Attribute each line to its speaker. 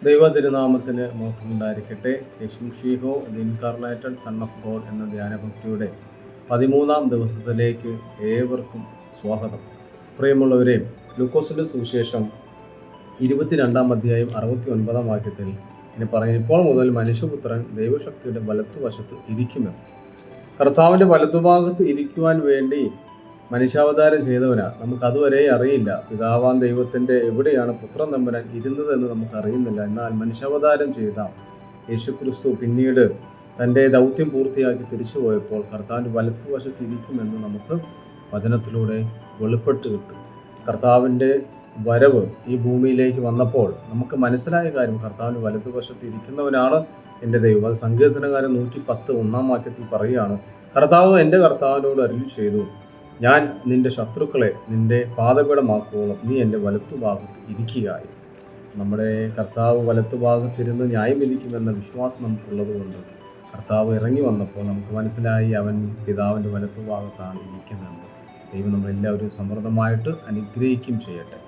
Speaker 1: ദൈവ തിരുനാമത്തിന് മഹത്വമുണ്ടായിരിക്കട്ടെ. യേശുമിശിഹാ the incarnated son of God എന്ന ധ്യാനഭക്തിയുടെ 13-ാം ദിവസത്തിലേക്ക് ഏവർക്കും സ്വാഗതം. പ്രിയമുള്ളവരെ, ലൂക്കോസിൻ്റെ സുവിശേഷം 22-ാം അധ്യായം 69-ാം വാക്യത്തിൽ ഇനി പറയും, ഇപ്പോൾ മുതൽ മനുഷ്യപുത്രൻ ദൈവശക്തിയുടെ വലത്തുവശത്ത് ഇരിക്കുമെന്ന്. കർത്താവിൻ്റെ വലത്തുഭാഗത്ത് ഇരിക്കുവാൻ വേണ്ടി മനുഷ്യാവതാരം ചെയ്തവനാണ്. നമുക്കതുവരെ അറിയില്ല പിതാവാൻ ദൈവത്തിൻ്റെ എവിടെയാണ് പുത്രൻ തമ്പുരാൻ ഇരുന്നതെന്ന് നമുക്കറിയുന്നില്ല. എന്നാൽ മനുഷ്യാവതാരം ചെയ്ത യേശുക്രിസ്തു പിന്നീട് തൻ്റെ ദൗത്യം പൂർത്തിയാക്കി തിരിച്ചു പോയപ്പോൾ കർത്താവിൻ്റെ വലത്തുവശത്ത് ഇരിക്കുമെന്ന് നമുക്ക് വചനത്തിലൂടെ വെളിപ്പെട്ട് കിട്ടും. കർത്താവിൻ്റെ വരവ് ഈ ഭൂമിയിലേക്ക് വന്നപ്പോൾ നമുക്ക് മനസ്സിലായ കാര്യം, കർത്താവിൻ്റെ വലതുവശത്ത് ഇരിക്കുന്നവനാണ് എൻ്റെ ദൈവം. അത് സങ്കീർത്തനക്കാരൻ 110 വാക്യത്തിൽ പറയുകയാണ്, കർത്താവ് എൻ്റെ കർത്താവിനോട് അരുളി ചെയ്തു, ഞാൻ നിന്റെ ശത്രുക്കളെ നിന്റെ പാദപീഠമാക്കുവോളം നീ എൻ്റെ വലത്തുഭാഗത്ത് ഇരിക്കുകയായി. നമ്മുടെ കർത്താവ് വലത്തുഭാഗത്തിരുന്ന് ന്യായം വിധിക്കുമെന്ന വിശ്വാസം നമുക്കുള്ളത് കൊണ്ട് കർത്താവ് ഇറങ്ങി വന്നപ്പോൾ നമുക്ക് മനസ്സിലായി അവൻ പിതാവിൻ്റെ വലത്തുഭാഗത്താണ് ഇരിക്കുന്നതെന്ന്. ദൈവം നമ്മളെല്ലാവരും സമൃദ്ധമായിട്ട് അനുഗ്രഹിക്കുകയും ചെയ്യട്ടെ.